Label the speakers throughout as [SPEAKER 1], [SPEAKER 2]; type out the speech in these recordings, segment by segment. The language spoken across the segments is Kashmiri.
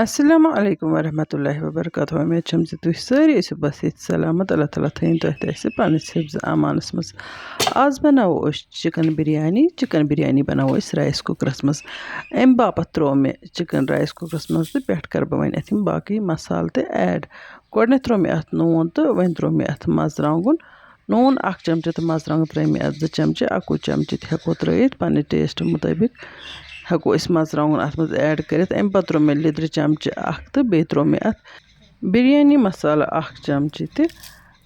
[SPEAKER 1] अस्सलामु अलैकुम वरहमतुल्लाहि वबरकातुहू। उम्मीद छम ज तुह सारी ऐसे बस ये सलामत अल्लाह ताला थैन तुह तह पन्निस हिफ्ज़ अमानस मज। आज बनावो चिकन बिरयानी बनावो राइस कुकरस मज। अम बापत त्रो मे चिकन राइस कुकरस मज तो पेट कर बह वन अथ बाकी मसाल तो ऐड। गोडने त्रो मे अथ नून तो वन त्रो मे अथ मर्चुवांगन। नून 1 चमचे तो मर्चुवांगन त्रे मे अथ 2 चमचे 1 चमचे हेको त्रित पन्ने टेस्ट मुताबिक हेको मर्चुवांगन अथ मज ऐड कर। अम पत त्रो मे लिद्र चमचे 1 तो बे त्रो मे अथ बिरयानी मसाला 1 चमचे तो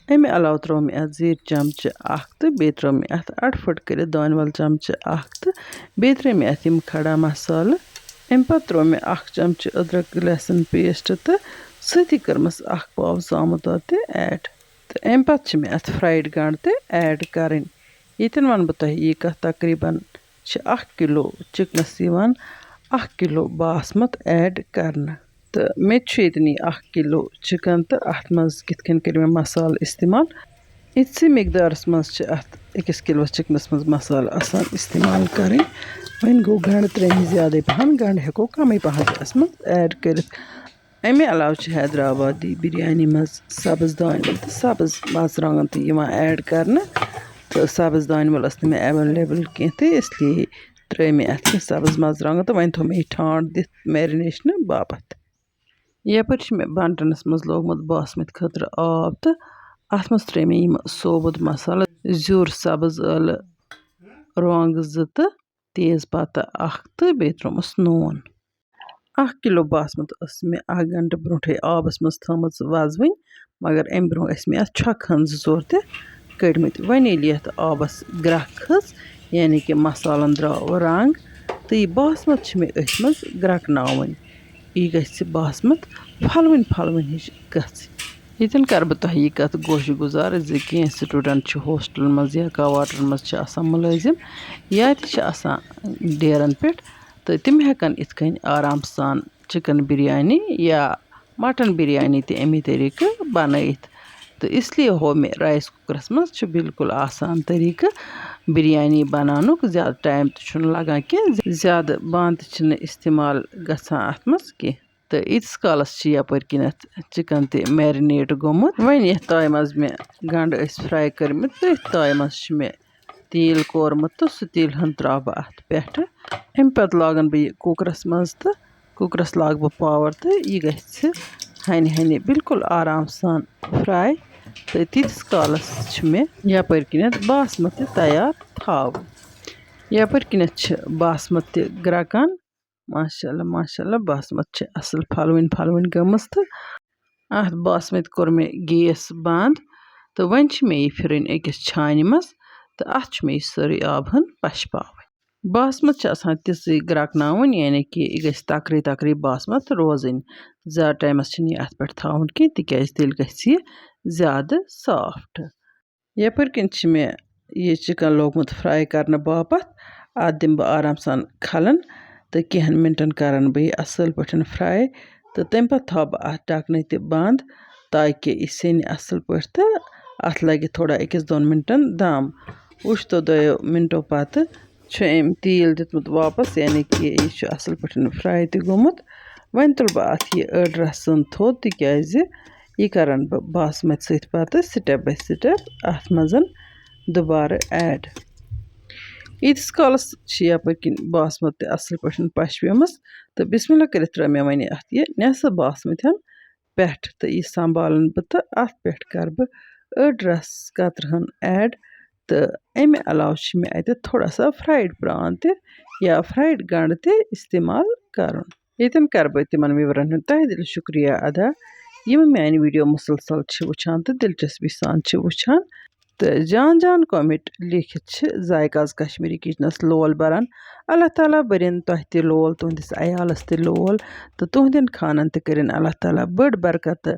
[SPEAKER 1] अमे अलाव त्रो मे अथ जीर चमचे 1 तो बे त्रो मे अथ अड़ फुट कर दान वल चमचे 1 तो बे त्रे मे अथ खड़ा मसाला। अम पत त्रो मे 1 चमचे अदरक लहसुन पेस्ट तो सती करमस 1 पाव जामुन तो ऐड। तो अम पत मे अथ फ्राइड गंड तो ऐड कर। यन वन बह तह यह कथ तकरीबन 1 किलो चिकनस 1 किलो बासमत ऐड करना। तो मे 1 किलो चिकन तो अत मज कितन कर मे मसाल इस्तेमाल इसी मिकदारस मज 1 किलो चिकनस मज मसाल आसान इस्तेमाल करें। वन गो गंड त्रेम ज्यादा पहन गंड हेको कम पहन मज ऐड कर। अमे अलाव हैदराबादी बिरयानी मज सब्ज दान तो सब्ज मर्चुवांगन तो ऐड कर। तो सब्ज दान वल मे अवेलेबल कह तो इसलिए त्रे मे अथ सब्ज मर्चुवांगन तो वन थो मे ठांड दिथ मैरिनेशन बापत। यपर मे बंटनस मज लोगमुत बासमत खतर आब तो अथ मज त्रे मे सोबुत मसाला जुर सब्ज यल रुंग 2 तो तेज पत्ता 1 तो बे त्रोमस नून। 1 किलो बासमत मे 1 घंटे ब्रोटे आबस मज थमस वजवन मगर अम ब्रो मे अथ छक 2 तो कड़मत। वन ये आबस ग्रह खस यानी कि मसालन द्राव रंग तो यह बासमत मे अथ मज ग्रकनावन। यह गि बासमत फलवन फलवन हिश गन कर बह तह यह कथ गोश गुजार जि कह स्टूडेंट हॉस्टल मज या क्वार्टर मज मुलाजिम या डेरन पे तो तिम हेकन इथकन आराम सान चिकन बिरयानी या मटन बिरयानी ते अमी तरीके बनत। तो इसलिए हो मे राइस कुकरस मज बिल्कुल आसान तरीका बिरयानी बनानुक ज़्यादा टाइम तो लगान कह ज़्यादा बांद इस्तेमाल गसान अथ मज कह। तो ईतिस कालस यपर किन चिकन ते मैरिनेट गोमुत। वन ये ताय मज मे गंड फ्राई करमित तो ताय मज मे तेल कोरमुत तो सह तेल हन त्रा बह अथ पेट। अम पत लागन बह कुकरस मज तो कुकरस लाग बह पावर तो यह गि हन हन बिल्कुल आराम सान फ्राई। तो तीस कालस मे यपर किन बासमत तैयार थाव। यपर किन बासमत ग्रकान माशाल्लाह माशाल्लाह बासमत असल फलवन फलवन गमस। तो अत बासमत कोर मे गैस बंद तो वन मे यह फिरन अकिस छान मज तो अत मे सारी आब हन पशपावन। बासमत तिजी ग्रकनावन यानी कि यह गि तकरी तकरी बासमत रोजन ज्यादा टाइमस अत पे थावन कह तिक तेल गि ज्यादा सॉफ्ट। यपर किन मे यह चिकन लोगमुत फ्राई करने बापत अत दिम बह आराम सान खलन तो कहन मिनटन करन बह असल पे फ्राई। तो तम पे थव बह अत ढकन तह बंद ताकि यह सन असल पे तो अत लगे थोड़ा 1-2 मिनटन दम। वुच तो 2 मिनटों पत अम तेल दितमुत वापस यानी कि यह असल पे फ्राई तह गोमुत। वन तुल बह अत यह अड़ रसन थोद तिक यह करन बह बासमत सत पत स्टेप बाय स्टेप अत मज दोबारा ऐड। ईतिस कालस यपर किन बासमत असल पे पशपमस तो बिस्मिल्लाह कर त्रा मे वन अत यह नेसफ बासमत पे तो यह संभालन बह तो अत पे कर बह अड़ रस कतर ऐड। तो अमे अलाव मे अत थोड़ा सा फ्राइड प्रान या फ्राइड गंड तह इस्तेमाल कर। यन कर बह तिमन विवरण तह दिल शुक्रिया अदा यम मान वीडियो मुसलसल वुचान तो दिलचस्पी सान वुचान। तो जान जान कमेंट लिखित जायकाज कश्मीरी किचनस लोल बरान। अल्लाह ताला बरन तह तह लोल तुहदिस अयालस तह लोल तो तुहदन खानन तह करिन अल्लाह ताला बड़ बरकत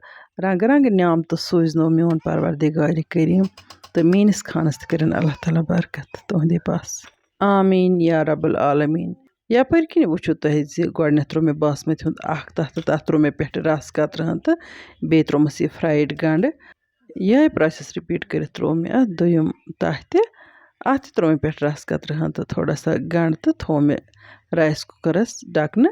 [SPEAKER 1] रंग रंग न्यामत सूजनो मोन परवरदिगार करीम। तो मीनिस खानस तह करिन अल्लाह ताला बरकत तुहदे पास आमीन या रब्बल आलमीन। यपर किन वुचु तह गोडन त्रो मे बासमत तथ त्रो मे पे रस कतर तो बे त्रोमस यह फ्राइड गंड यह प्रोसेस रिपीट कर त्रो मे अत दोयम तह अत त्रो मे पे रस कतर तो थोड़ा सा गंड तो थो मे राइस कुकरस ढकन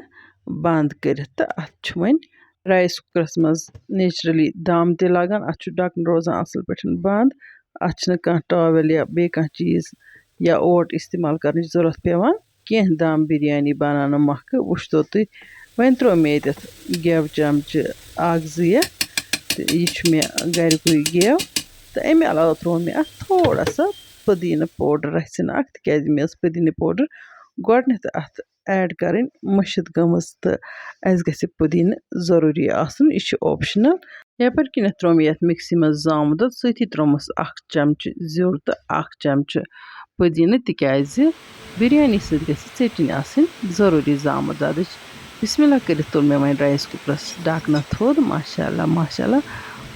[SPEAKER 1] बंद करित तो अत वन राइस कुकरस मज नेचुरली दम ते लगान अत ढक्कन रोजान असल पे बंद अत टॉवेल या बे चीज या ओट इस्तेमाल करने जरूरत पेवान कह दम बिरयानी बनाने मख वुचतो तुम वन त्रो मे ये गेव चमच यह मे गरुक गेव तो अमे अलावा त्रो मे थोड़ा सा पुदीना पाउडर तिक मे पुदीना पाउडर गोडनेथ अत ऐड कर मशिद गमज तो अस ग पुदीन जरूरी आसन यह ऑप्शनल यपर किन त्रो मे मिक्सी मज जाम दुध सती त्रोमस चमच ज्योर तो चमच पुदीन तिकाज बिरयानी सटन आसन जरूरी जाम दुध बिस्मिल्लाह कर तुल मे वन राइस कुकरस ढक्कन थोद माशाअल्लाह माशाअल्लाह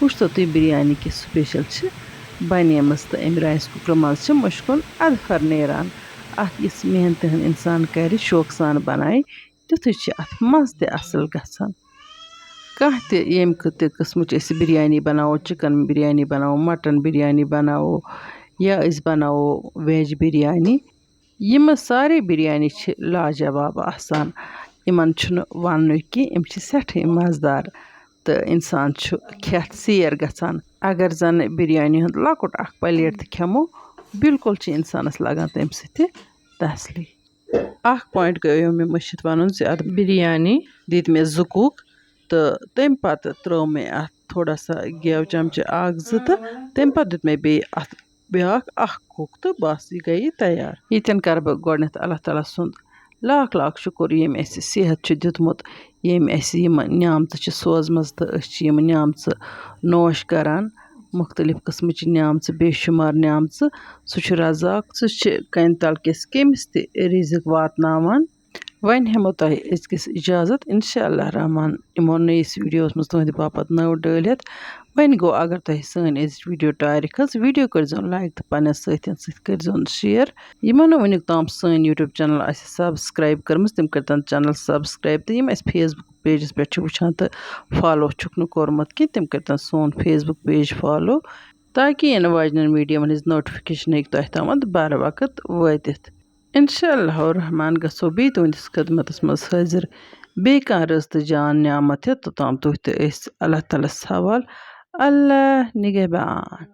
[SPEAKER 1] वुचतो तुम बिरयानी की स्पेशल बनेम तो अम राइस कुकर मज मुश्कुन अदफर नेरान अत इस मेहनत इंसान कर शौक सान बनाए तुथु अत मज ते असल गसान कह ये किस्म बिरयानी बनाओ चिकन बिरयानी बनाओ मटन बिरयानी बनाओ या बनाओ वेज बिरयानी यम सारे बिरयानी लाजवाब आसान इमन वन कि सठ मज़ेदार तो इंसान खेत सैर गसान अगर जन बिरयानी हूँ लकुट प्लेट खेमो बिल्कुल इंसानस लगान तम तसली पॉइंट गयो मे मशिद वन अत बिरयानी दित मे जुकुक तो तम पत त्रो मे अत थोड़ा सा गेव चमच तो तम पत दुत मे बे अत ब्या कुक तो बस यह गई तैयार यन कर बह गोडनेथ अल्लाह ताला सुंद लाख लाख शुक्र यम सेहत दितमुत यम नियामत सोजमज तो नियामत नोश करान मुख्तलिफ किस्म नियामत बेशुमार नियामत सह रज़ाक सह कन तल किस कमिस रिज़िक वातनावान वन हेमो तुह अजकिस इजाज़त इंशाअल्लाह रहमान इमो नईस वीडियोस मज तुहद बापत नव डालित वन गो अगर तुह सन वीडियो टायर खज वीडियो कर लाइक तो पन्न सतन कर शेयर यमो न वनुक ताम सन यूट्यूब चैनल सब्सक्राइब कर्म तम कर चैनल सब्सक्राइब तो यम फेसबुक पेजस पे वुचान तो फॉलो छुक कोर्मुत कि तम कर सोन फेसबुक पेज फॉलो ताकि इन वाजन वीडियो हज नोटिफिकेशन हे तुह तम बर वक्त वातित इंशाअल्लाह रहमान गो बे तुंदिस खदमत मज हाजिर बे कह रज तो जान नियामत तोताम तुह तो अल्लाह ताला हवाल अल्लाह निगहबान।